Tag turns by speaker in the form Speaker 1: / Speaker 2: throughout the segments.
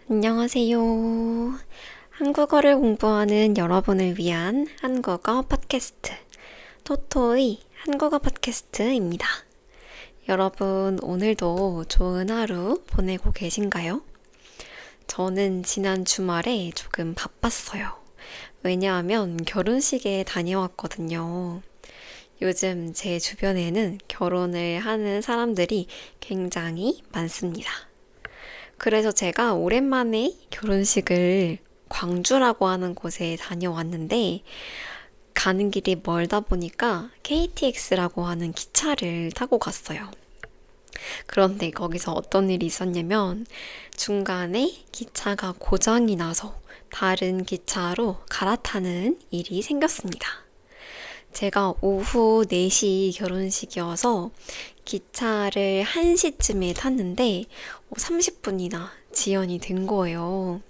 Speaker 1: 안녕하세요. 한국어를 공부하는 여러분을 위한 한국어 팟캐스트, 토토의 한국어 팟캐스트입니다. 여러분, 오늘도 좋은 하루 보내고 계신가요? 저는 지난 주말에 조금 바빴어요. 왜냐하면 결혼식에 다녀왔거든요. 요즘 제 주변에는 결혼을 하는 사람들이 굉장히 많습니다. 그래서 제가 오랜만에 결혼식을 광주라고 하는 곳에 다녀왔는데 가는 길이 멀다 보니까 KTX라고 하는 기차를 타고 갔어요. 그런데 거기서 어떤 일이 있었냐면 중간에 기차가 고장이 나서 다른 기차로 갈아타는 일이 생겼습니다. 제가 오후 4시 결혼식이어서 기차를 1시쯤에 탔는데 30분이나 지연이 된 거예요.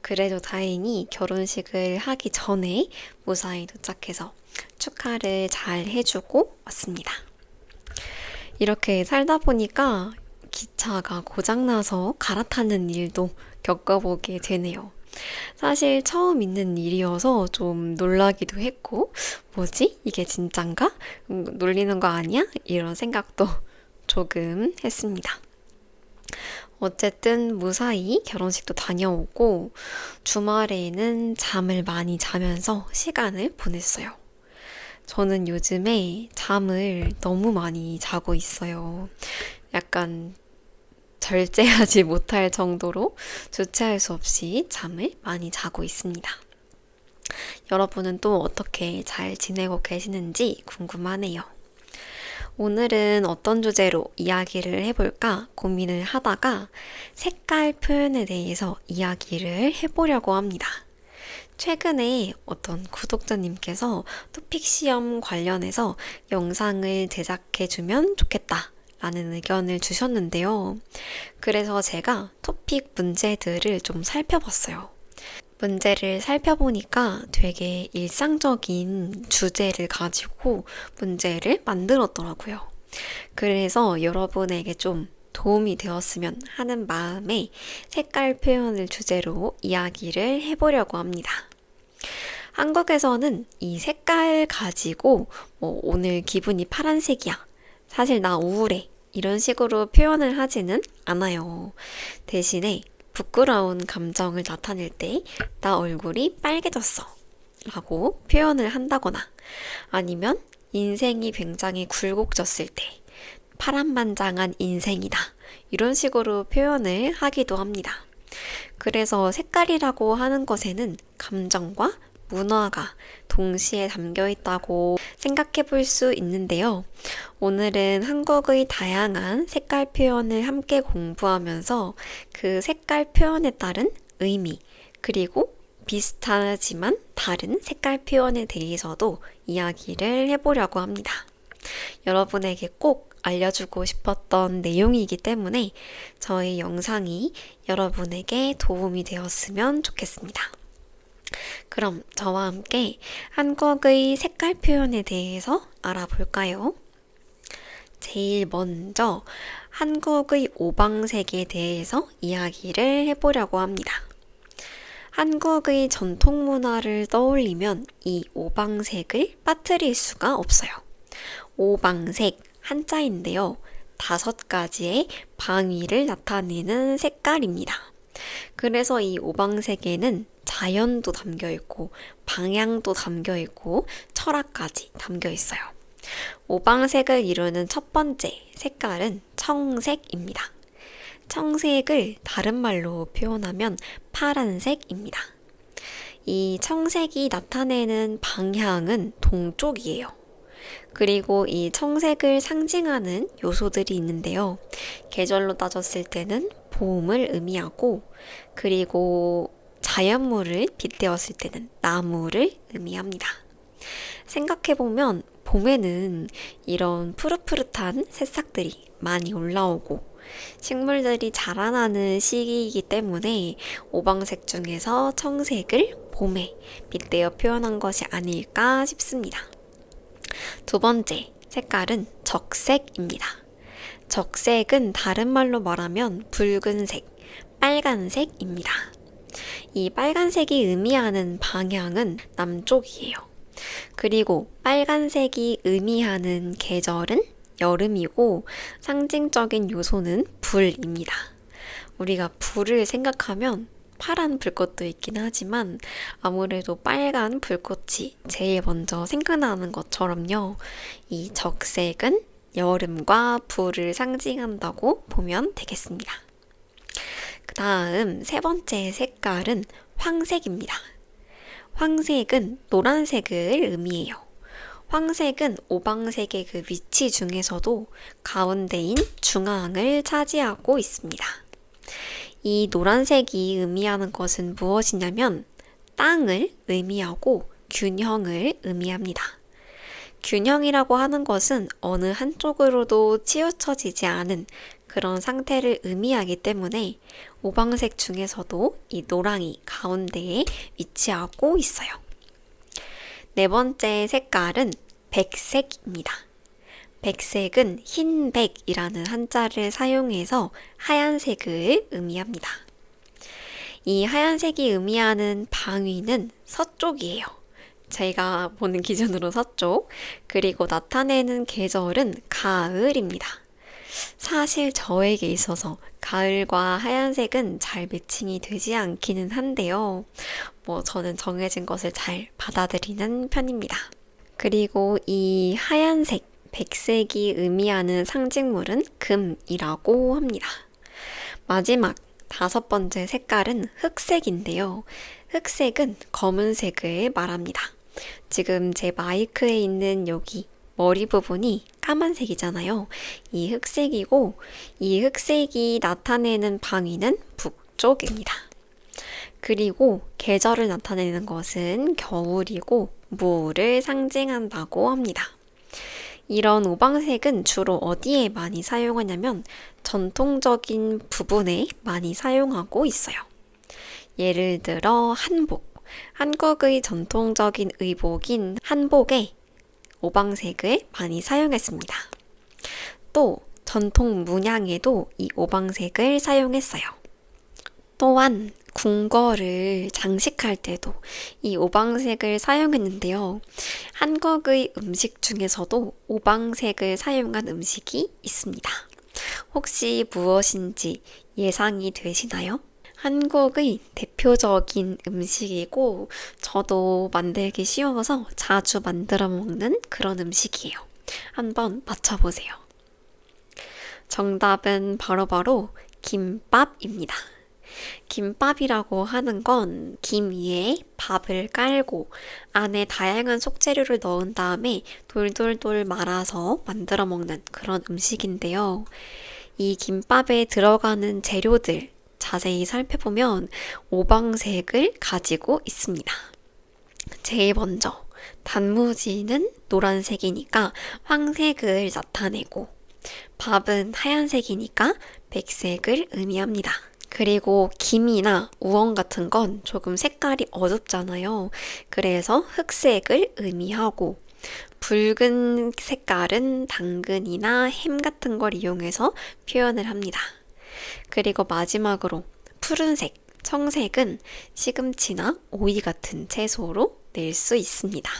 Speaker 1: 그래도 다행히 결혼식을 하기 전에 무사히 도착해서 축하를 잘 해주고 왔습니다. 이렇게 살다 보니까 기차가 고장나서 갈아타는 일도 겪어보게 되네요. 사실 처음 있는 일이어서 좀 놀라기도 했고, 뭐지? 이게 진짠가? 놀리는 거 아니야? 이런 생각도 조금 했습니다. 어쨌든 무사히 결혼식도 다녀오고, 주말에는 잠을 많이 자면서 시간을 보냈어요. 저는 요즘에 잠을 너무 많이 자고 있어요. 약간 절제하지 못할 정도로 주체할 수 없이 잠을 많이 자고 있습니다. 여러분은 또 어떻게 잘 지내고 계시는지 궁금하네요. 오늘은 어떤 주제로 이야기를 해볼까 고민을 하다가 색깔 표현에 대해서 이야기를 해보려고 합니다. 최근에 어떤 구독자님께서 토픽 시험 관련해서 영상을 제작해주면 좋겠다 라는 의견을 주셨는데요. 그래서 제가 토픽 문제들을 좀 살펴봤어요. 문제를 살펴보니까 되게 일상적인 주제를 가지고 문제를 만들었더라고요. 그래서 여러분에게 좀 도움이 되었으면 하는 마음에 색깔 표현을 주제로 이야기를 해보려고 합니다. 한국에서는 이 색깔 가지고 오늘 기분이 파란색이야. 사실 나 우울해. 이런 식으로 표현을 하지는 않아요. 대신에 부끄러운 감정을 나타낼 때 나 얼굴이 빨개졌어 라고 표현을 한다거나 아니면 인생이 굉장히 굴곡졌을 때 파란만장한 인생이다 이런 식으로 표현을 하기도 합니다. 그래서 색깔이라고 하는 것에는 감정과 문화가 동시에 담겨 있다고 생각해 볼 수 있는데요. 오늘은 한국의 다양한 색깔 표현을 함께 공부하면서 그 색깔 표현에 따른 의미, 그리고 비슷하지만 다른 색깔 표현에 대해서도 이야기를 해보려고 합니다. 여러분에게 꼭 알려주고 싶었던 내용이기 때문에 저희 영상이 여러분에게 도움이 되었으면 좋겠습니다. 그럼 저와 함께 한국의 색깔 표현에 대해서 알아볼까요? 제일 먼저 한국의 오방색에 대해서 이야기를 해보려고 합니다. 한국의 전통 문화를 떠올리면 이 오방색을 빠뜨릴 수가 없어요. 오방색 한자인데요. 5가지의 방위를 나타내는 색깔입니다. 그래서 이 오방색에는 자연도 담겨 있고 방향도 담겨 있고 철학까지 담겨 있어요. 오방색을 이루는 첫 번째 색깔은 청색입니다. 청색을 다른 말로 표현하면 파란색입니다. 이 청색이 나타내는 방향은 동쪽이에요. 그리고 이 청색을 상징하는 요소들이 있는데요. 계절로 따졌을 때는 봄을 의미하고 그리고 자연물을 빗대었을 때는 나무를 의미합니다. 생각해보면 봄에는 이런 푸릇푸릇한 새싹들이 많이 올라오고 식물들이 자라나는 시기이기 때문에 오방색 중에서 청색을 봄에 빗대어 표현한 것이 아닐까 싶습니다. 두 번째 색깔은 적색입니다. 적색은 다른 말로 말하면 붉은색, 빨간색입니다. 이 빨간색이 의미하는 방향은 남쪽이에요. 그리고 빨간색이 의미하는 계절은 여름이고 상징적인 요소는 불입니다. 우리가 불을 생각하면 파란 불꽃도 있긴 하지만 아무래도 빨간 불꽃이 제일 먼저 생각나는 것처럼요. 이 적색은 여름과 불을 상징한다고 보면 되겠습니다. 그 다음 세 번째 색깔은 황색입니다. 황색은 노란색을 의미해요. 황색은 오방색의 그 위치 중에서도 가운데인 중앙을 차지하고 있습니다. 이 노란색이 의미하는 것은 무엇이냐면 땅을 의미하고 균형을 의미합니다. 균형이라고 하는 것은 어느 한쪽으로도 치우쳐지지 않은 그런 상태를 의미하기 때문에 오방색 중에서도 이 노랑이 가운데에 위치하고 있어요. 네 번째 색깔은 백색입니다. 백색은 흰백이라는 한자를 사용해서 하얀색을 의미합니다. 이 하얀색이 의미하는 방위는 서쪽이에요. 제가 보는 기준으로 서쪽, 그리고 나타내는 계절은 가을입니다. 사실 저에게 있어서 가을과 하얀색은 잘 매칭이 되지 않기는 한데요. 저는 정해진 것을 잘 받아들이는 편입니다. 그리고 이 하얀색, 백색이 의미하는 상징물은 금이라고 합니다. 마지막 다섯 번째 색깔은 흑색인데요. 흑색은 검은색을 말합니다. 지금 제 마이크에 있는 여기 머리 부분이 까만색이잖아요. 이 흑색이고 이 흑색이 나타내는 방위는 북쪽입니다. 그리고 계절을 나타내는 것은 겨울이고 물을 상징한다고 합니다. 이런 오방색은 주로 어디에 많이 사용하냐면 전통적인 부분에 많이 사용하고 있어요. 예를 들어 한복. 한국의 전통적인 의복인 한복에 오방색을 많이 사용했습니다. 또 전통 문양에도 이 오방색을 사용했어요. 또한 궁궐을 장식할 때도 이 오방색을 사용했는데요. 한국의 음식 중에서도 오방색을 사용한 음식이 있습니다. 혹시 무엇인지 예상이 되시나요? 한국의 대표적인 음식이고 저도 만들기 쉬워서 자주 만들어 먹는 그런 음식이에요. 한번 맞춰보세요. 정답은 바로 김밥입니다. 김밥이라고 하는 건 김 위에 밥을 깔고 안에 다양한 속재료를 넣은 다음에 돌돌돌 말아서 만들어 먹는 그런 음식인데요. 이 김밥에 들어가는 재료들 자세히 살펴보면 오방색을 가지고 있습니다. 제일 먼저 단무지는 노란색이니까 황색을 나타내고 밥은 하얀색이니까 백색을 의미합니다. 그리고 김이나 우엉 같은 건 조금 색깔이 어둡잖아요. 그래서 흑색을 의미하고 붉은 색깔은 당근이나 햄 같은 걸 이용해서 표현을 합니다. 그리고 마지막으로 푸른색, 청색은 시금치나 오이 같은 채소로 낼 수 있습니다.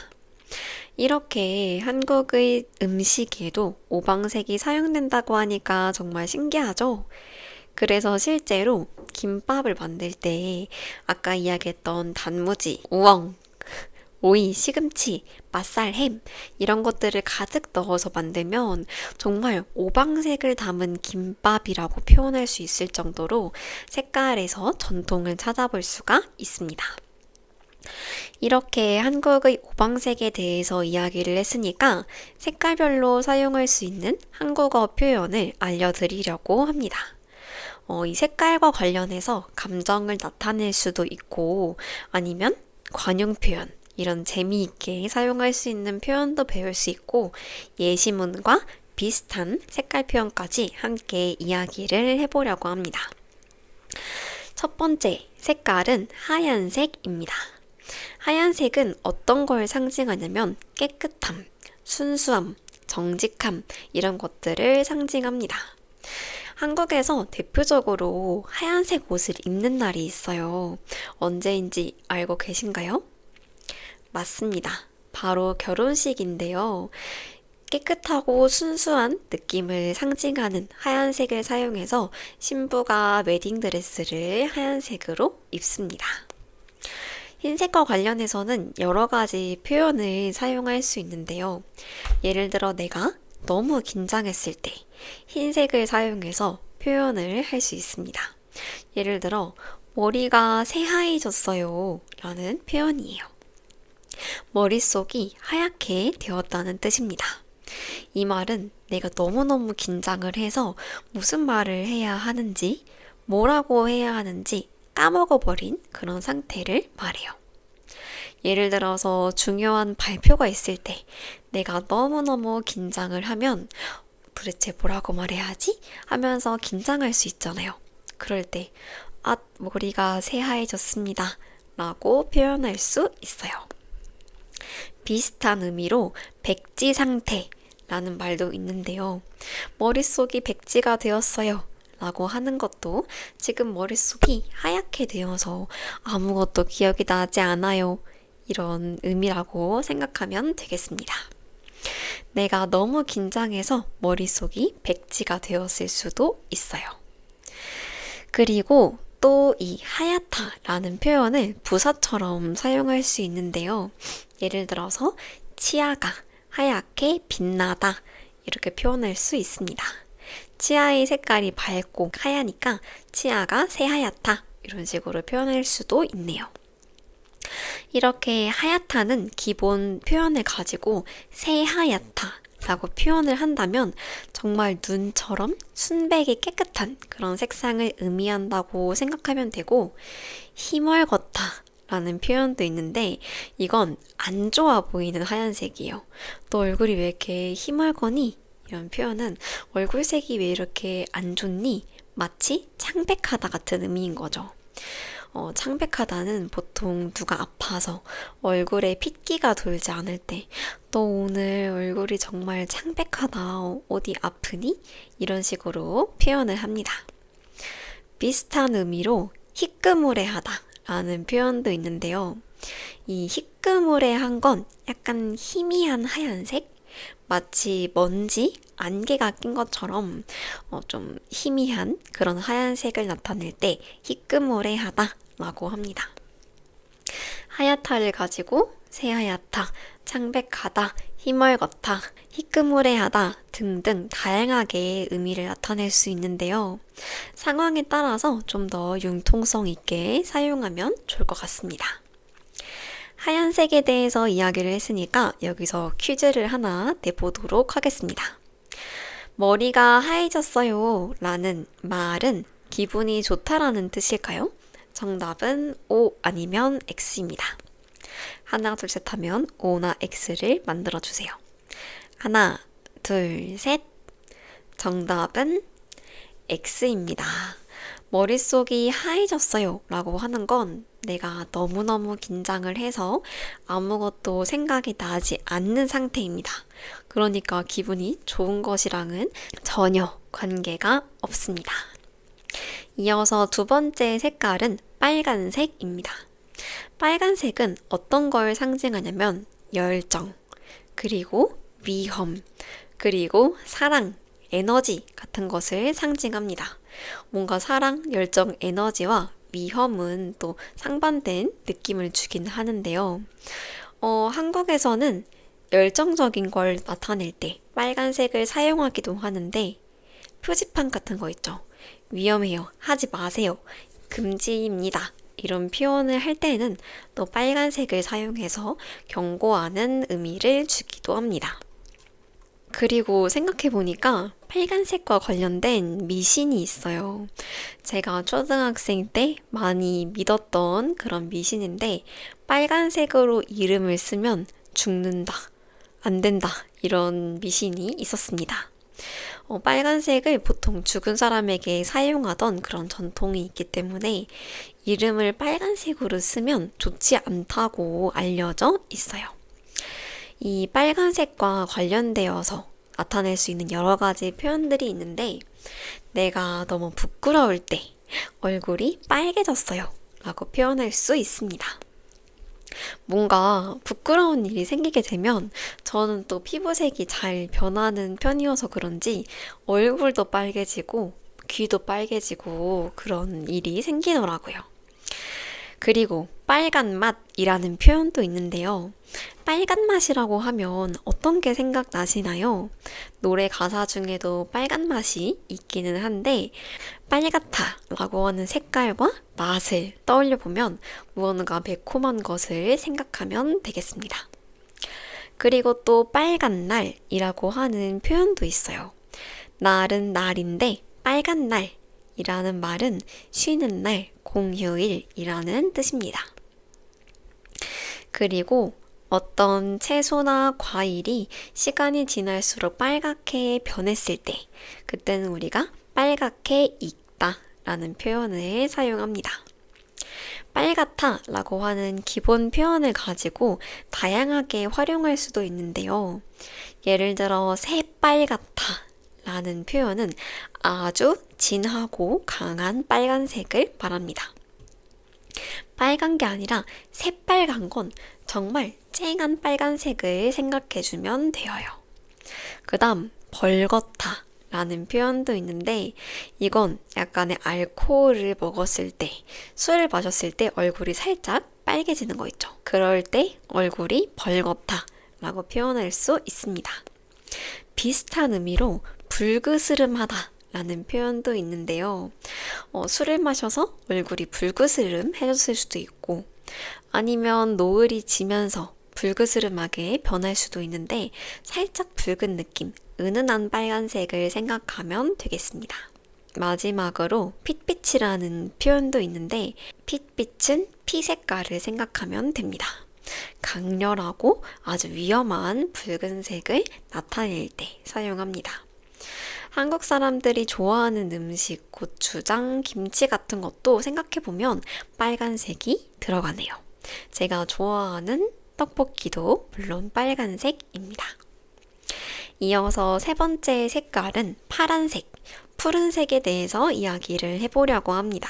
Speaker 1: 이렇게 한국의 음식에도 오방색이 사용된다고 하니까 정말 신기하죠? 그래서 실제로 김밥을 만들 때 아까 이야기했던 단무지, 우엉, 오이, 시금치, 맛살, 햄 이런 것들을 가득 넣어서 만들면 정말 오방색을 담은 김밥이라고 표현할 수 있을 정도로 색깔에서 전통을 찾아볼 수가 있습니다. 이렇게 한국의 오방색에 대해서 이야기를 했으니까 색깔별로 사용할 수 있는 한국어 표현을 알려드리려고 합니다. 이 색깔과 관련해서 감정을 나타낼 수도 있고 아니면 관용 표현, 이런 재미있게 사용할 수 있는 표현도 배울 수 있고 예시문과 비슷한 색깔 표현까지 함께 이야기를 해보려고 합니다. 첫 번째 색깔은 하얀색입니다. 하얀색은 어떤 걸 상징하냐면 깨끗함, 순수함, 정직함 이런 것들을 상징합니다. 한국에서 대표적으로 하얀색 옷을 입는 날이 있어요. 언제인지 알고 계신가요? 맞습니다. 바로 결혼식인데요. 깨끗하고 순수한 느낌을 상징하는 하얀색을 사용해서 신부가 웨딩드레스를 하얀색으로 입습니다. 흰색과 관련해서는 여러 가지 표현을 사용할 수 있는데요. 예를 들어 내가 너무 긴장했을 때 흰색을 사용해서 표현을 할 수 있습니다. 예를 들어 머리가 새하얘졌어요 라는 표현이에요. 머릿속이 하얗게 되었다는 뜻입니다. 이 말은 내가 너무너무 긴장을 해서 무슨 말을 해야 하는지, 뭐라고 해야 하는지 까먹어버린 그런 상태를 말해요. 예를 들어서 중요한 발표가 있을 때 내가 너무너무 긴장을 하면 도대체 뭐라고 말해야 하지? 하면서 긴장할 수 있잖아요. 그럴 때, 머리가 새하얘졌습니다 라고 표현할 수 있어요. 비슷한 의미로 백지 상태라는 말도 있는데요. 머릿속이 백지가 되었어요 라고 하는 것도 지금 머릿속이 하얗게 되어서 아무것도 기억이 나지 않아요. 이런 의미라고 생각하면 되겠습니다. 내가 너무 긴장해서 머릿속이 백지가 되었을 수도 있어요. 그리고 또 이 하얗다라는 표현을 부사처럼 사용할 수 있는데요. 예를 들어서 치아가 하얗게 빛나다 이렇게 표현할 수 있습니다. 치아의 색깔이 밝고 하얘니까 치아가 새하얗다 이런 식으로 표현할 수도 있네요. 이렇게 하얗다는 기본 표현을 가지고 새하얗다 라고 표현을 한다면 정말 눈처럼 순백이 깨끗한 그런 색상을 의미한다고 생각하면 되고, 희멀겋다 라는 표현도 있는데 이건 안 좋아 보이는 하얀색이에요. 너 얼굴이 왜 이렇게 희멀거니? 이런 표현은 얼굴색이 왜 이렇게 안 좋니? 마치 창백하다 같은 의미인 거죠. 창백하다는 보통 누가 아파서 얼굴에 핏기가 돌지 않을 때, 너 오늘 얼굴이 정말 창백하다. 어디 아프니? 이런 식으로 표현을 합니다. 비슷한 의미로 희끄무레하다 라는 표현도 있는데요. 이 희끄무레한 건 약간 희미한 하얀색? 마치 먼지, 안개가 낀 것처럼 좀 희미한 그런 하얀색을 나타낼 때 희끄무레하다 라고 합니다. 하얗다를 가지고 새하얗다, 창백하다, 희멀겋다, 희끄무레하다 등등 다양하게 의미를 나타낼 수 있는데요. 상황에 따라서 좀 더 융통성 있게 사용하면 좋을 것 같습니다. 하얀색에 대해서 이야기를 했으니까 여기서 퀴즈를 하나 내보도록 하겠습니다. 머리가 하얘졌어요 라는 말은 기분이 좋다라는 뜻일까요? 정답은 O 아니면 X입니다. 하나, 둘, 셋 하면 O나 X를 만들어주세요. 하나, 둘, 셋. 정답은 X입니다. 머릿속이 하얘졌어요 라고 하는 건 내가 너무너무 긴장을 해서 아무것도 생각이 나지 않는 상태입니다. 그러니까 기분이 좋은 것이랑은 전혀 관계가 없습니다. 이어서 두 번째 색깔은 빨간색입니다. 빨간색은 어떤 걸 상징하냐면 열정, 그리고 위험, 그리고 사랑, 에너지 같은 것을 상징합니다. 뭔가 사랑, 열정, 에너지와 위험은 또 상반된 느낌을 주긴 하는데요. 한국에서는 열정적인 걸 나타낼 때 빨간색을 사용하기도 하는데 표지판 같은 거 있죠. 위험해요. 하지 마세요. 금지입니다. 이런 표현을 할 때는 또 빨간색을 사용해서 경고하는 의미를 주기도 합니다. 그리고 생각해보니까 빨간색과 관련된 미신이 있어요. 제가 초등학생 때 많이 믿었던 그런 미신인데 빨간색으로 이름을 쓰면 죽는다, 안 된다 이런 미신이 있었습니다. 빨간색을 보통 죽은 사람에게 사용하던 그런 전통이 있기 때문에 이름을 빨간색으로 쓰면 좋지 않다고 알려져 있어요. 이 빨간색과 관련되어서 나타낼 수 있는 여러 가지 표현들이 있는데 내가 너무 부끄러울 때 얼굴이 빨개졌어요 라고 표현할 수 있습니다. 뭔가 부끄러운 일이 생기게 되면 저는 또 피부색이 잘 변하는 편이어서 그런지 얼굴도 빨개지고 귀도 빨개지고 그런 일이 생기더라고요. 그리고 빨간 맛이라는 표현도 있는데요. 빨간 맛이라고 하면 어떤 게 생각나시나요? 노래 가사 중에도 빨간 맛이 있기는 한데 빨갛다 라고 하는 색깔과 맛을 떠올려 보면 무언가 매콤한 것을 생각하면 되겠습니다. 그리고 또 빨간 날이라고 하는 표현도 있어요. 날은 날인데 빨간 날이라는 말은 쉬는 날, 공휴일이라는 뜻입니다. 그리고 어떤 채소나 과일이 시간이 지날수록 빨갛게 변했을 때, 그때는 우리가 빨갛게 익다 라는 표현을 사용합니다. 빨갛다 라고 하는 기본 표현을 가지고 다양하게 활용할 수도 있는데요. 예를 들어 새빨갛다 라는 표현은 아주 진하고 강한 빨간색을 말합니다. 빨간 게 아니라 새빨간 건 정말 쨍한 빨간색을 생각해주면 되어요. 그 다음 벌겋다 라는 표현도 있는데 이건 약간의 알코올을 먹었을 때, 술을 마셨을 때 얼굴이 살짝 빨개지는 거 있죠. 그럴 때 얼굴이 벌겋다 라고 표현할 수 있습니다. 비슷한 의미로 불그스름하다 라는 표현도 있는데요. 술을 마셔서 얼굴이 불그스름해졌을 수도 있고 아니면 노을이 지면서 불그스름하게 변할 수도 있는데 살짝 붉은 느낌, 은은한 빨간색을 생각하면 되겠습니다. 마지막으로 핏빛이라는 표현도 있는데 핏빛은 피 색깔을 생각하면 됩니다. 강렬하고 아주 위험한 붉은색을 나타낼 때 사용합니다. 한국 사람들이 좋아하는 음식, 고추장, 김치 같은 것도 생각해보면 빨간색이 들어가네요. 제가 좋아하는 떡볶이도 물론 빨간색입니다. 이어서 세 번째 색깔은 파란색, 푸른색에 대해서 이야기를 해보려고 합니다.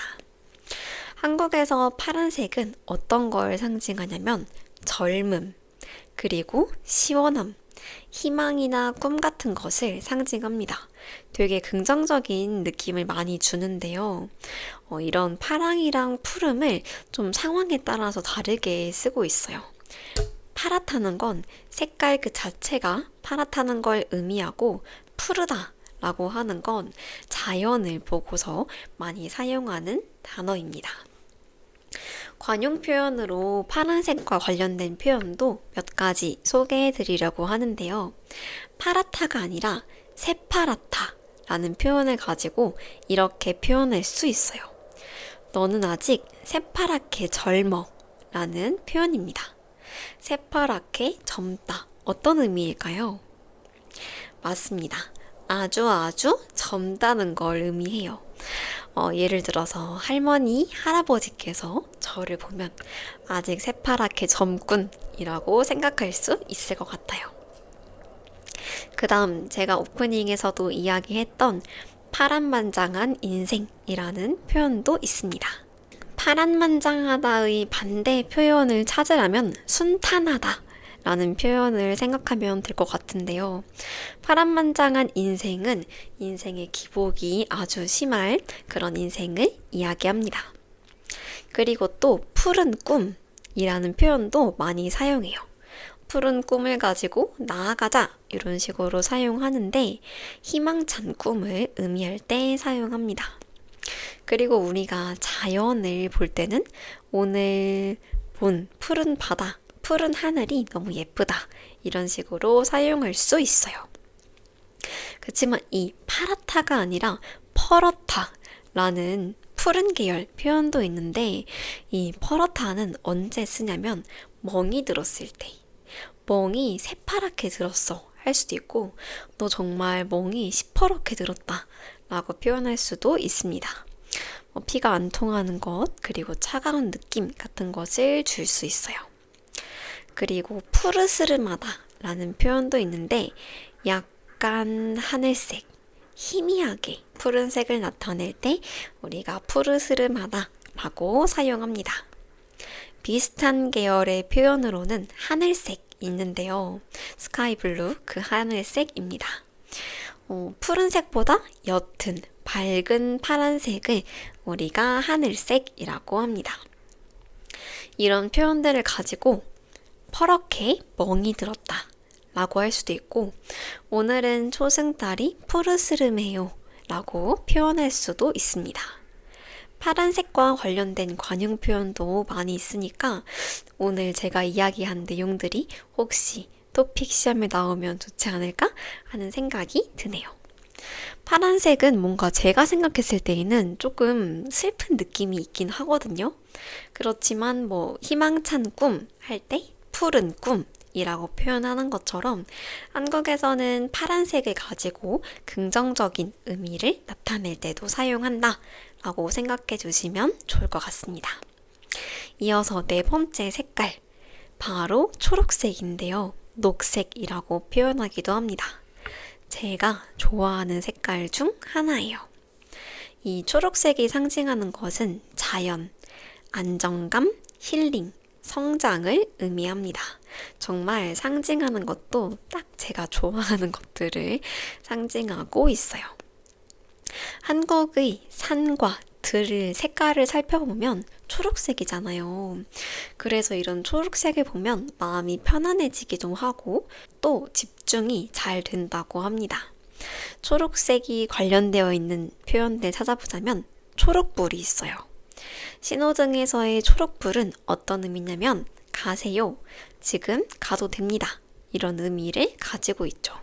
Speaker 1: 한국에서 파란색은 어떤 걸 상징하냐면 젊음, 그리고 시원함, 희망이나 꿈 같은 것을 상징합니다. 되게 긍정적인 느낌을 많이 주는데요. 이런 파랑이랑 푸름을 좀 상황에 따라서 다르게 쓰고 있어요. 파랗다는 건 색깔 그 자체가 파랗다는 걸 의미하고 푸르다 라고 하는 건 자연을 보고서 많이 사용하는 단어입니다. 관용 표현으로 파란색과 관련된 표현도 몇 가지 소개해 드리려고 하는데요. 파랗다가 아니라 새파랗다 라는 표현을 가지고 이렇게 표현할 수 있어요. 너는 아직 새파랗게 젊어 라는 표현입니다. 새파랗게 젊다. 어떤 의미일까요? 맞습니다. 아주 젊다는 걸 의미해요. 예를 들어서 할머니, 할아버지께서 저를 보면 아직 새파랗게 젊군이라고 생각할 수 있을 것 같아요. 그 다음 제가 오프닝에서도 이야기했던 파란만장한 인생이라는 표현도 있습니다. 파란만장하다의 반대 표현을 찾으려면 순탄하다 라는 표현을 생각하면 될 것 같은데요. 파란만장한 인생은 인생의 기복이 아주 심할 그런 인생을 이야기합니다. 그리고 또 푸른 꿈이라는 표현도 많이 사용해요. 푸른 꿈을 가지고 나아가자 이런 식으로 사용하는데 희망찬 꿈을 의미할 때 사용합니다. 그리고 우리가 자연을 볼 때는 오늘 본 푸른 바다, 푸른 하늘이 너무 예쁘다 이런 식으로 사용할 수 있어요. 그렇지만 이 파랗다가 아니라 퍼렇다라는 푸른 계열 표현도 있는데 이 퍼렇다는 언제 쓰냐면 멍이 들었을 때 멍이 새파랗게 들었어 할 수도 있고 너 정말 멍이 시퍼렇게 들었다 라고 표현할 수도 있습니다. 피가 안 통하는 것 그리고 차가운 느낌 같은 것을 줄 수 있어요. 그리고 푸르스름하다 라는 표현도 있는데 약간 하늘색, 희미하게 푸른색을 나타낼 때 우리가 푸르스름하다 라고 사용합니다. 비슷한 계열의 표현으로는 하늘색 있는데요. 스카이 블루, 그 하늘색입니다. 푸른색보다 옅은 밝은 파란색을 우리가 하늘색이라고 합니다. 이런 표현들을 가지고 퍼렇게 멍이 들었다 라고 할 수도 있고, 오늘은 초승달이 푸르스름해요 라고 표현할 수도 있습니다. 파란색과 관련된 관용 표현도 많이 있으니까 오늘 제가 이야기한 내용들이 혹시 토픽 시험에 나오면 좋지 않을까 하는 생각이 드네요. 파란색은 뭔가 제가 생각했을 때에는 조금 슬픈 느낌이 있긴 하거든요. 그렇지만 희망찬 꿈 할 때 푸른 꿈이라고 표현하는 것처럼 한국에서는 파란색을 가지고 긍정적인 의미를 나타낼 때도 사용한다 라고 생각해 주시면 좋을 것 같습니다. 이어서 네 번째 색깔, 바로 초록색인데요. 녹색이라고 표현하기도 합니다. 제가 좋아하는 색깔 중 하나예요. 이 초록색이 상징하는 것은 자연, 안정감, 힐링, 성장을 의미합니다. 정말 상징하는 것도 딱 제가 좋아하는 것들을 상징하고 있어요. 한국의 산과 들 색깔을 살펴보면 초록색이잖아요. 그래서 이런 초록색을 보면 마음이 편안해지기도 하고 또 집중이 잘 된다고 합니다. 초록색이 관련되어 있는 표현들 찾아보자면 초록불이 있어요. 신호등에서의 초록불은 어떤 의미냐면 가세요, 지금 가도 됩니다, 이런 의미를 가지고 있죠.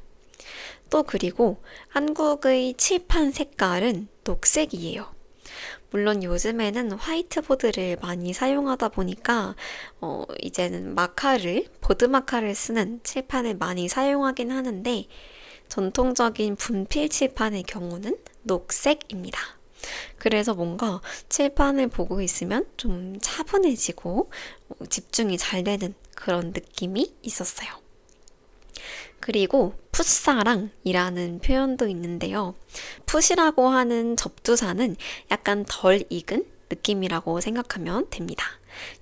Speaker 1: 또 그리고 한국의 칠판 색깔은 녹색이에요. 물론 요즘에는 화이트보드를 많이 사용하다 보니까 이제는 보드 마카를 쓰는 칠판을 많이 사용하긴 하는데, 전통적인 분필 칠판의 경우는 녹색입니다. 그래서 뭔가 칠판을 보고 있으면 좀 차분해지고 집중이 잘 되는 그런 느낌이 있었어요. 그리고 풋사랑이라는 표현도 있는데요. 풋이라고 하는 접두사는 약간 덜 익은 느낌이라고 생각하면 됩니다.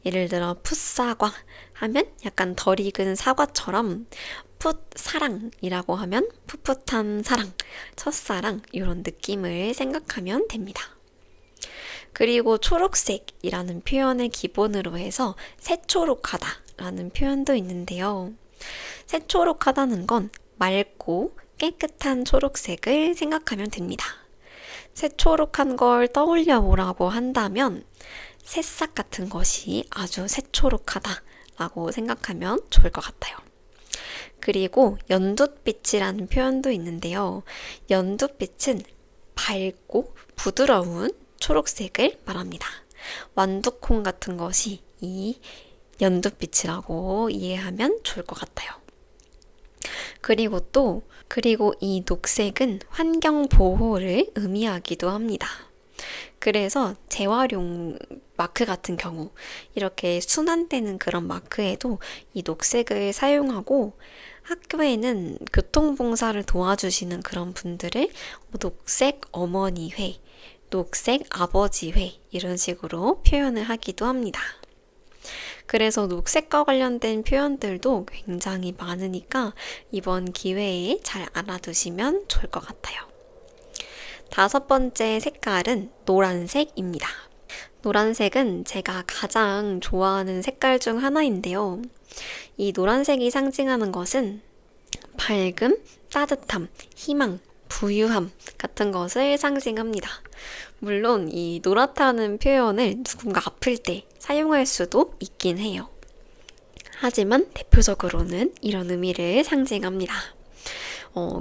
Speaker 1: 예를 들어 풋사과 하면 약간 덜 익은 사과처럼, 풋사랑이라고 하면 풋풋한 사랑, 첫사랑 이런 느낌을 생각하면 됩니다. 그리고 초록색이라는 표현을 기본으로 해서 새초록하다라는 표현도 있는데요. 새초록하다는 건 맑고 깨끗한 초록색을 생각하면 됩니다. 새초록한 걸 떠올려 보라고 한다면 새싹 같은 것이 아주 새초록하다라고 생각하면 좋을 것 같아요. 그리고 연두빛이라는 표현도 있는데요. 연두빛은 밝고 부드러운 초록색을 말합니다. 완두콩 같은 것이 이 연두빛이라고 이해하면 좋을 것 같아요. 그리고 이 녹색은 환경 보호를 의미하기도 합니다. 그래서 재활용 마크 같은 경우, 이렇게 순환되는 그런 마크에도 이 녹색을 사용하고, 학교에는 교통봉사를 도와주시는 그런 분들을 녹색 어머니회, 녹색 아버지회 이런 식으로 표현을 하기도 합니다. 그래서 녹색과 관련된 표현들도 굉장히 많으니까 이번 기회에 잘 알아두시면 좋을 것 같아요. 다섯 번째 색깔은 노란색입니다. 노란색은 제가 가장 좋아하는 색깔 중 하나인데요. 이 노란색이 상징하는 것은 밝음, 따뜻함, 희망, 부유함 같은 것을 상징합니다. 물론 이 노랗다는 표현을 누군가 아플 때 사용할 수도 있긴 해요. 하지만 대표적으로는 이런 의미를 상징합니다.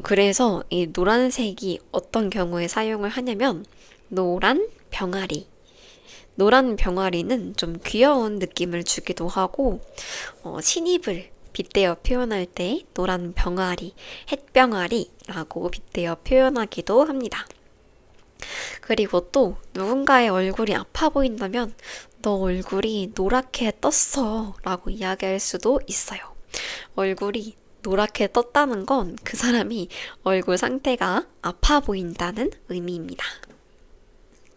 Speaker 1: 그래서 이 노란색이 어떤 경우에 사용을 하냐면 노란 병아리. 노란 병아리는 좀 귀여운 느낌을 주기도 하고, 신입을 빗대어 표현할 때 노란 병아리, 햇병아리라고 빗대어 표현하기도 합니다. 그리고 또 누군가의 얼굴이 아파 보인다면 너 얼굴이 노랗게 떴어 라고 이야기할 수도 있어요. 얼굴이 노랗게 떴다는 건 그 사람이 얼굴 상태가 아파 보인다는 의미입니다.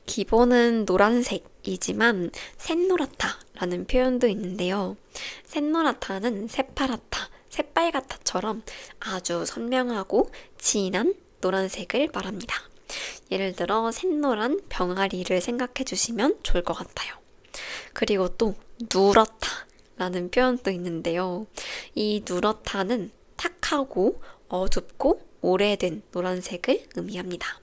Speaker 1: 기본은 노란색이지만 샛노랗다라는 표현도 있는데요. 샛노랗다는 새파랗다, 새빨갛다처럼 아주 선명하고 진한 노란색을 말합니다. 예를 들어 샛노란 병아리를 생각해 주시면 좋을 것 같아요. 그리고 또 누렇다라는 표현도 있는데요. 이 누렇다는 탁하고 어둡고 오래된 노란색을 의미합니다.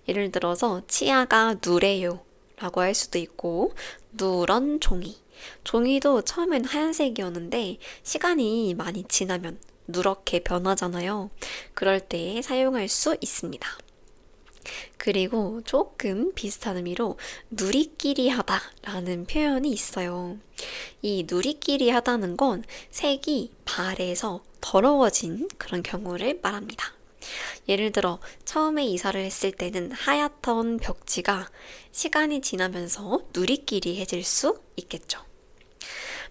Speaker 1: 예를 들어서 치아가 누래요 라고 할 수도 있고, 누런 종이. 종이도 처음엔 하얀색이었는데 시간이 많이 지나면 누렇게 변하잖아요. 그럴 때 사용할 수 있습니다. 그리고 조금 비슷한 의미로 누리끼리 하다 라는 표현이 있어요. 이 누리끼리 하다는 건 색이 발에서 더러워진 그런 경우를 말합니다. 예를 들어 처음에 이사를 했을 때는 하얗던 벽지가 시간이 지나면서 누리끼리해질 수 있겠죠.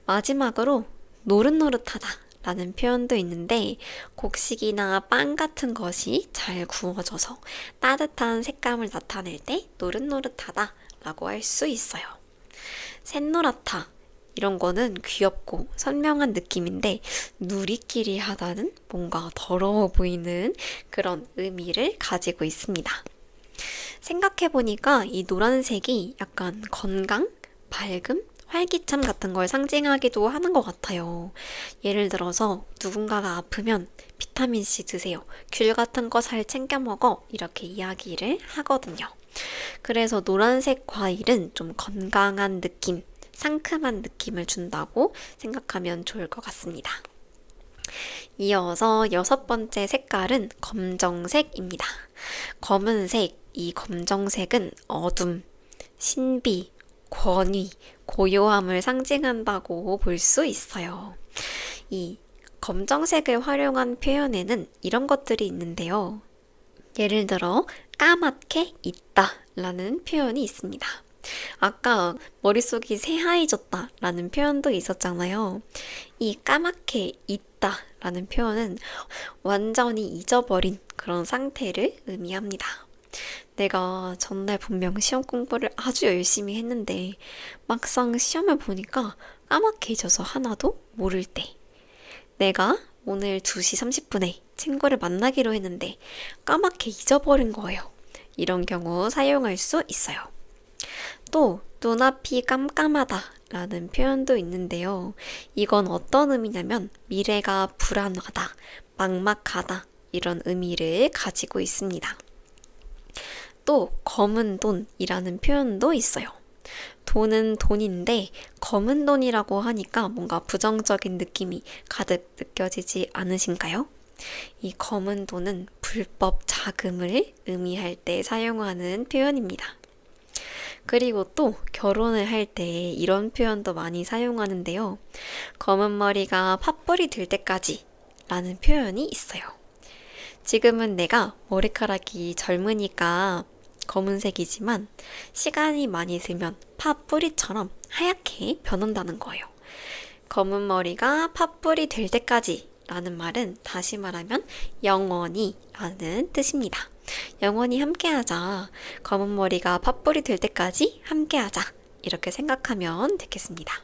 Speaker 1: 마지막으로 노릇노릇하다 라는 표현도 있는데, 곡식이나 빵 같은 것이 잘 구워져서 따뜻한 색감을 나타낼 때 노릇노릇하다 라고 할 수 있어요. 샛노랗다 이런 거는 귀엽고 선명한 느낌인데, 누리끼리 하다는 뭔가 더러워 보이는 그런 의미를 가지고 있습니다. 생각해보니까 이 노란색이 약간 건강, 밝음, 활기참 같은 걸 상징하기도 하는 것 같아요. 예를 들어서 누군가가 아프면 비타민C 드세요, 귤 같은 거 잘 챙겨 먹어, 이렇게 이야기를 하거든요. 그래서 노란색 과일은 좀 건강한 느낌, 상큼한 느낌을 준다고 생각하면 좋을 것 같습니다. 이어서 6번째 색깔은 검정색입니다. 검은색, 이 검정색은 어둠, 신비, 권위, 고요함을 상징한다고 볼 수 있어요. 이 검정색을 활용한 표현에는 이런 것들이 있는데요. 예를 들어 까맣게 있다 라는 표현이 있습니다. 아까 머릿속이 새하얘졌다 라는 표현도 있었잖아요. 이 까맣게 있다 라는 표현은 완전히 잊어버린 그런 상태를 의미합니다. 내가 전날 분명 시험 공부를 아주 열심히 했는데 막상 시험을 보니까 까맣게 잊어서 하나도 모를 때, 내가 오늘 2시 30분에 친구를 만나기로 했는데 까맣게 잊어버린 거예요. 이런 경우 사용할 수 있어요. 또 눈앞이 깜깜하다 라는 표현도 있는데요. 이건 어떤 의미냐면 미래가 불안하다, 막막하다 이런 의미를 가지고 있습니다. 또 검은 돈이라는 표현도 있어요. 돈은 돈인데 검은 돈이라고 하니까 뭔가 부정적인 느낌이 가득 느껴지지 않으신가요? 이 검은 돈은 불법 자금을 의미할 때 사용하는 표현입니다. 그리고 또 결혼을 할 때 이런 표현도 많이 사용하는데요. 검은 머리가 팥불이 들 때까지 라는 표현이 있어요. 지금은 내가 머리카락이 젊으니까 검은색이지만 시간이 많이 들면 팥뿌리처럼 하얗게 변한다는 거예요. 검은 머리가 팥뿌리 될 때까지 라는 말은 다시 말하면 영원히 라는 뜻입니다. 영원히 함께하자. 검은 머리가 팥뿌리 될 때까지 함께하자. 이렇게 생각하면 되겠습니다.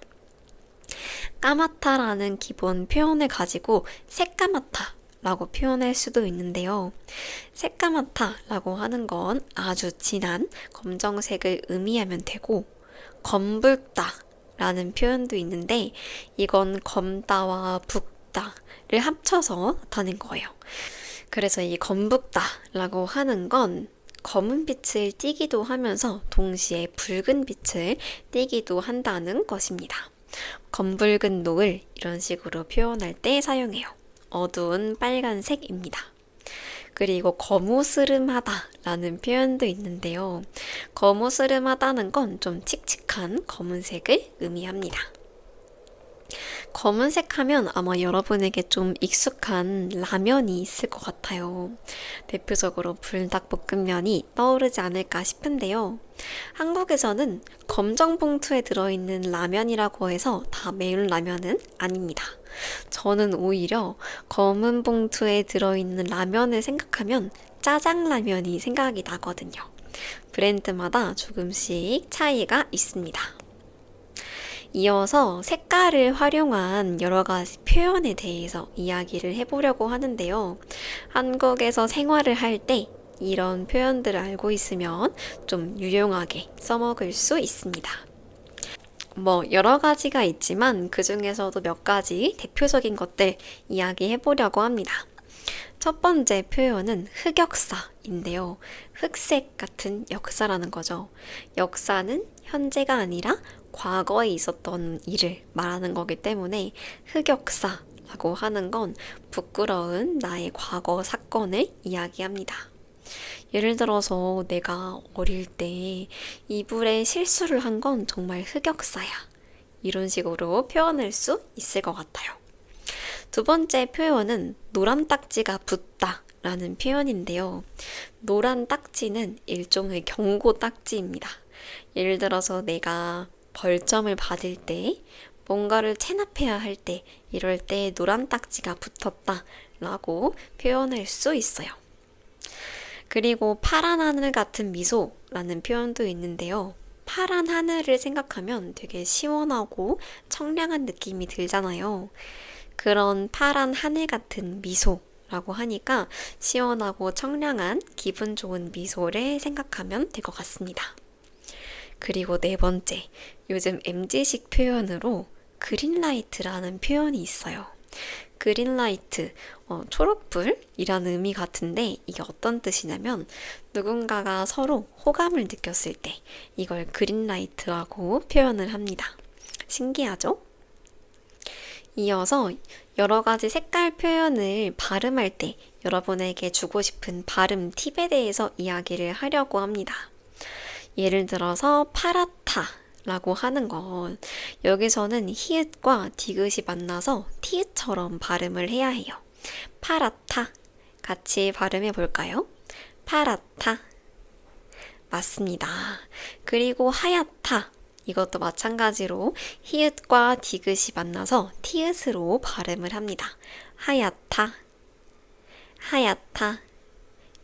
Speaker 1: 까맣다라는 기본 표현을 가지고 새까맣다 라고 표현할 수도 있는데요. 새까맣다 라고 하는 건 아주 진한 검정색을 의미하면 되고, 검붉다 라는 표현도 있는데 이건 검다와 붉다를 합쳐서 나타낸 거예요. 그래서 이 검붉다 라고 하는 건 검은 빛을 띠기도 하면서 동시에 붉은 빛을 띠기도 한다는 것입니다. 검붉은 노을 이런 식으로 표현할 때 사용해요. 어두운 빨간색입니다. 그리고 거무스름하다 라는 표현도 있는데요. 거무스름하다는 건 좀 칙칙한 검은색을 의미합니다. 검은색 하면 아마 여러분에게 좀 익숙한 라면이 있을 것 같아요. 대표적으로 불닭볶음면이 떠오르지 않을까 싶은데요. 한국에서는 검정 봉투에 들어있는 라면이라고 해서 다 매운 라면은 아닙니다. 저는 오히려 검은 봉투에 들어있는 라면을 생각하면 짜장라면이 생각이 나거든요. 브랜드마다 조금씩 차이가 있습니다. 이어서 색깔을 활용한 여러 가지 표현에 대해서 이야기를 해보려고 하는데요. 한국에서 생활을 할 때 이런 표현들을 알고 있으면 좀 유용하게 써먹을 수 있습니다. 여러 가지가 있지만 그 중에서도 몇 가지 대표적인 것들 이야기해 보려고 합니다. 첫 번째 표현은 흑역사인데요. 흑색 같은 역사라는 거죠. 역사는 현재가 아니라 과거에 있었던 일을 말하는 거기 때문에 흑역사라고 하는 건 부끄러운 나의 과거 사건을 이야기합니다. 예를 들어서 내가 어릴 때 이불에 실수를 한 건 정말 흑역사야. 이런 식으로 표현할 수 있을 것 같아요. 두 번째 표현은 노란 딱지가 붙다 라는 표현인데요. 노란 딱지는 일종의 경고 딱지입니다. 예를 들어서 내가 벌점을 받을 때, 뭔가를 체납해야 할 때, 이럴 때 노란 딱지가 붙었다 라고 표현할 수 있어요. 그리고 파란 하늘 같은 미소라는 표현도 있는데요. 파란 하늘을 생각하면 되게 시원하고 청량한 느낌이 들잖아요. 그런 파란 하늘 같은 미소라고 하니까 시원하고 청량한 기분 좋은 미소를 생각하면 될 것 같습니다. 그리고 네 번째, 요즘 MZ식 표현으로 그린라이트라는 표현이 있어요. 그린라이트, 초록불이라는 의미 같은데 이게 어떤 뜻이냐면 누군가가 서로 호감을 느꼈을 때 이걸 그린라이트라고 표현을 합니다. 신기하죠? 이어서 여러 가지 색깔 표현을 발음할 때 여러분에게 주고 싶은 발음 팁에 대해서 이야기를 하려고 합니다. 예를 들어서 파랗다 라고 하는 건 여기서는 히읗과 디귿이 만나서 티읕처럼 발음을 해야 해요. 파랗다. 같이 발음해 볼까요? 파랗다. 맞습니다. 그리고 하얗다. 이것도 마찬가지로 히읗과 디귿이 만나서 티읕으로 발음을 합니다. 하얗다. 하얗다.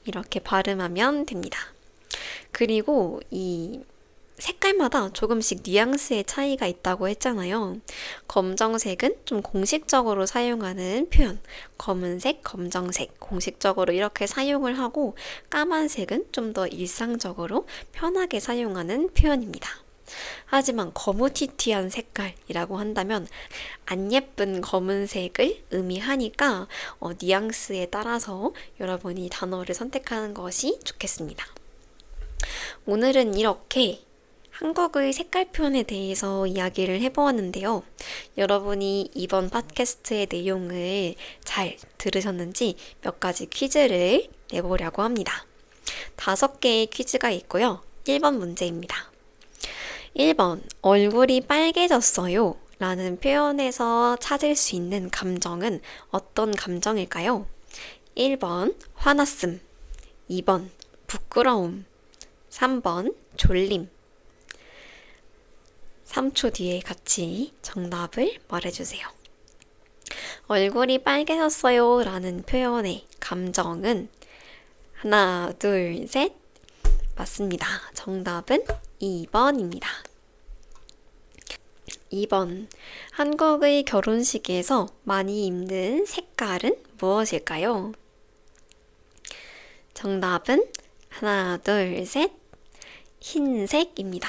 Speaker 1: 이렇게 발음하면 됩니다. 그리고 이 색깔마다 조금씩 뉘앙스의 차이가 있다고 했잖아요. 검정색은 좀 공식적으로 사용하는 표현, 검은색, 검정색 공식적으로 이렇게 사용을 하고 까만색은 좀 더 일상적으로 편하게 사용하는 표현입니다. 하지만 거무튀튀한 색깔이라고 한다면 안 예쁜 검은색을 의미하니까 뉘앙스에 따라서 여러분이 단어를 선택하는 것이 좋겠습니다. 오늘은 이렇게 한국의 색깔 표현에 대해서 이야기를 해보았는데요. 여러분이 이번 팟캐스트의 내용을 잘 들으셨는지 몇 가지 퀴즈를 내보려고 합니다. 5개의 퀴즈가 있고요. 1번 문제입니다. 1번, 얼굴이 빨개졌어요 라는 표현에서 찾을 수 있는 감정은 어떤 감정일까요? 1번, 화났음. 2번, 부끄러움. 3번, 졸림. 3초 뒤에 같이 정답을 말해주세요. 얼굴이 빨개졌어요 라는 표현의 감정은 하나, 둘, 셋. 맞습니다. 정답은 2번입니다. 2번. 한국의 결혼식에서 많이 입는 색깔은 무엇일까요? 정답은 하나, 둘, 셋. 흰색입니다.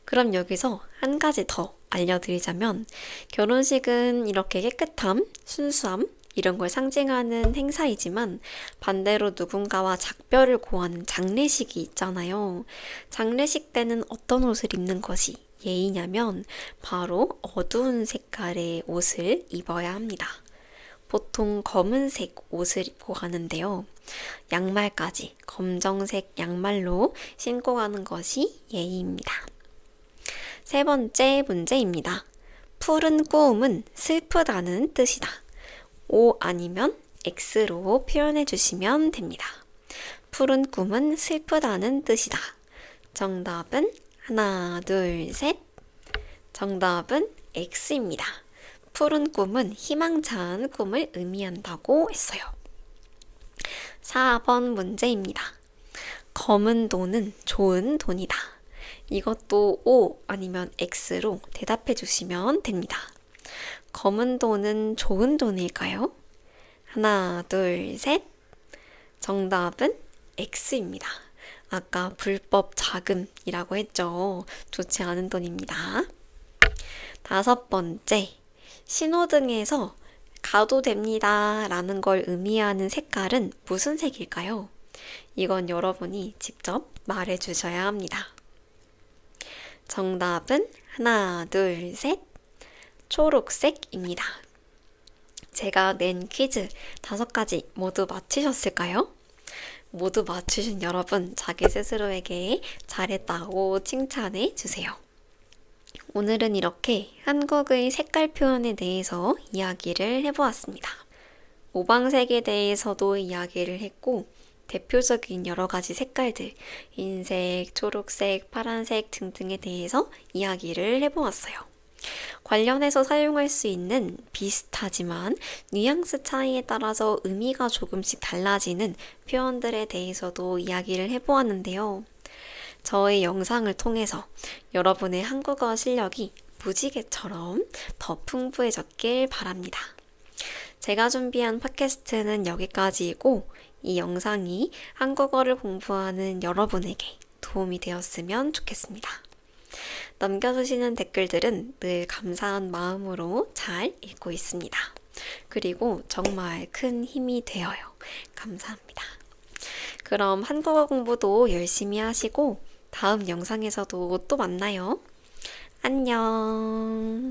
Speaker 1: 그럼 여기서 한 가지 더 알려드리자면 결혼식은 이렇게 깨끗함, 순수함 이런 걸 상징하는 행사이지만 반대로 누군가와 작별을 고하는 장례식이 있잖아요. 장례식 때는 어떤 옷을 입는 것이 예의냐면 바로 어두운 색깔의 옷을 입어야 합니다. 보통 검은색 옷을 입고 가는데요. 양말까지 검정색 양말로 신고 가는 것이 예의입니다. 세 번째 문제입니다. 푸른 꿈은 슬프다는 뜻이다. O 아니면 X로 표현해 주시면 됩니다. 푸른 꿈은 슬프다는 뜻이다. 정답은 하나, 둘, 셋. 정답은 X입니다. 푸른 꿈은 희망찬 꿈을 의미한다고 했어요. 4번 문제입니다. 검은 돈은 좋은 돈이다. 이것도 O 아니면 X로 대답해 주시면 됩니다. 검은 돈은 좋은 돈일까요? 하나, 둘, 셋. 정답은 X입니다. 아까 불법 자금이라고 했죠. 좋지 않은 돈입니다. 5번째, 신호등에서 가도 됩니다 라는 걸 의미하는 색깔은 무슨 색일까요? 이건 여러분이 직접 말해 주셔야 합니다. 정답은 하나, 둘, 셋. 초록색입니다. 제가 낸 퀴즈 5가지 모두 맞히셨을까요? 모두 맞추신 여러분, 자기 스스로에게 잘했다고 칭찬해 주세요. 오늘은 이렇게 한국의 색깔 표현에 대해서 이야기를 해보았습니다. 오방색에 대해서도 이야기를 했고, 대표적인 여러 가지 색깔들, 흰색, 초록색, 파란색 등등에 대해서 이야기를 해보았어요. 관련해서 사용할 수 있는 비슷하지만 뉘앙스 차이에 따라서 의미가 조금씩 달라지는 표현들에 대해서도 이야기를 해보았는데요. 저의 영상을 통해서 여러분의 한국어 실력이 무지개처럼 더 풍부해졌길 바랍니다. 제가 준비한 팟캐스트는 여기까지이고 이 영상이 한국어를 공부하는 여러분에게 도움이 되었으면 좋겠습니다. 남겨주시는 댓글들은 늘 감사한 마음으로 잘 읽고 있습니다. 그리고 정말 큰 힘이 되어요. 감사합니다. 그럼 한국어 공부도 열심히 하시고 다음 영상에서도 또 만나요. 안녕.